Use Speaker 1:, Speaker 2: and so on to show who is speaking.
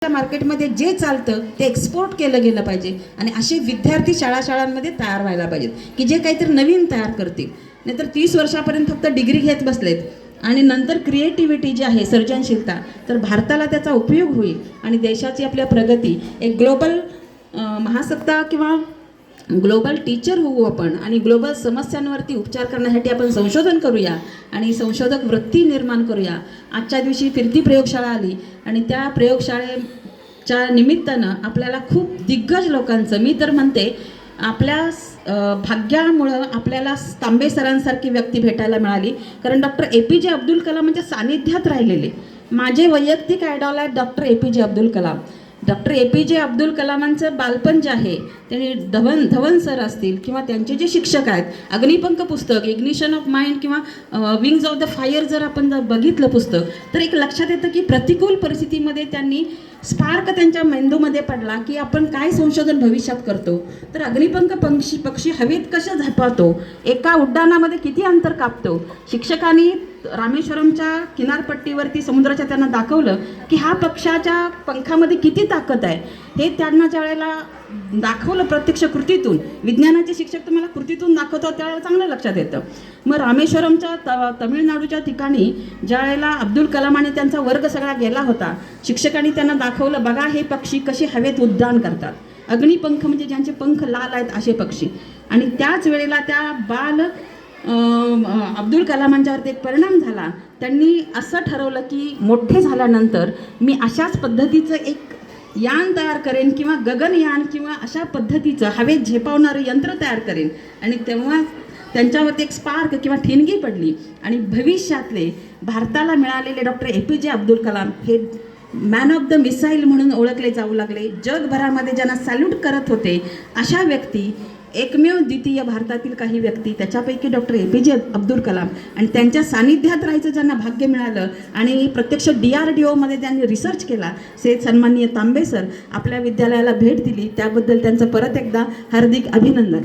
Speaker 1: मार्केटमध्ये जे चालतं ते एक्सपोर्ट केलं गेलं पाहिजे आणि असे विद्यार्थी शाळांमध्ये तयार व्हायला पाहिजेत की जे काहीतरी नवीन तयार करतील. नाहीतर 30 वर्षापर्यंत फक्त डिग्री घेत बसलेत आणि नंतर क्रिएटिव्हिटी जी आहे, सर्जनशीलता, तर भारताला त्याचा उपयोग होईल आणि देशाची आपल्या प्रगती एक ग्लोबल महासत्ता किंवा ग्लोबल टीचर होऊ आपण आणि ग्लोबल समस्यांवरती उपचार करण्यासाठी आपण संशोधन करूया आणि संशोधक वृत्ती निर्माण करूया. आजच्या दिवशी फिरती प्रयोगशाळा आली आणि त्या प्रयोगशाळेच्या निमित्तानं आपल्याला खूप दिग्गज लोकांचं, मी तर म्हणते आपल्या भाग्यामुळं आपल्याला तांबे सरांसारखी व्यक्ती भेटायला मिळाली. कारण डॉक्टर APJ अब्दुल कलामांच्या सानिध्यात राहिलेले माझे वैयक्तिक आयडॉल आहेत doctor APJ Abdul Kalam. Doctor APJ Abdul कलामांचं बालपण जे आहे त्यांनी धवन सर असतील किंवा त्यांचे जे शिक्षक आहेत, अग्निपंख पुस्तक, इग्निशन ऑफ माइंड किंवा विंग्स ऑफ द फायर जर आपण बघितलं पुस्तक, तर एक लक्षात येतं की प्रतिकूल परिस्थितीमध्ये त्यांनी स्पार्क त्यांच्या मेंदूमध्ये पडला की आपण काय संशोधन भविष्यात करतो. तर अग्निपंख पक्षी हवेत कसं झपावतो, एका उड्डाणामध्ये किती अंतर कापतो. शिक्षकांनी रामेश्वरमच्या किनारपट्टीवरती समुद्राच्या त्यांना दाखवलं की हा पक्षाच्या पंखामध्ये किती ताकद आहे. हे त्यांना ज्या वेळेला दाखवलं प्रत्यक्ष कृतीतून, विज्ञानाचे शिक्षक तुम्हाला कृतीतून दाखवतो त्यावेळेला चांगलं लक्षात येतं. मग रामेश्वरमच्या तमिळनाडूच्या ठिकाणी ज्या वेळेला अब्दुल कलाम आणि त्यांचा वर्ग सगळा गेला होता, शिक्षकांनी त्यांना दाखवलं, बघा हे पक्षी कसे हवेत उड्डाण करतात. अग्निपंख म्हणजे ज्यांचे पंख लाल आहेत असे पक्षी. आणि त्याच वेळेला त्या अब्दुल कलामांच्यावरती एक परिणाम झाला. त्यांनी असं ठरवलं की मोठे झाल्यानंतर मी अशाच पद्धतीचं एक यान तयार करेन किंवा गगनयान किंवा अशा पद्धतीचं हवेत झेपावणारं यंत्र तयार करेन. आणि तेव्हा त्यांच्यावरती एक स्पार्क किंवा ठिणगी पडली आणि भविष्यातले भारताला मिळालेले डॉक्टर APJ अब्दुल कलाम हे मॅन ऑफ द मिसाईल म्हणून ओळखले जाऊ लागले. जगभरामध्ये ज्यांना सॅल्यूट करत होते अशा व्यक्ती, एकमेव द्वितीय भारतातील काही व्यक्ती, त्याच्यापैकी डॉक्टर APJ अब्दुल कलाम. आणि त्यांच्या सानिध्यात राहायचं ज्यांना भाग्य मिळालं आणि प्रत्यक्ष DRDOमध्ये त्यांनी रिसर्च केला, सन्माननीय तांबे सर आपल्या विद्यालयाला भेट दिली, त्याबद्दल त्यांचं परत एकदा हार्दिक अभिनंदन.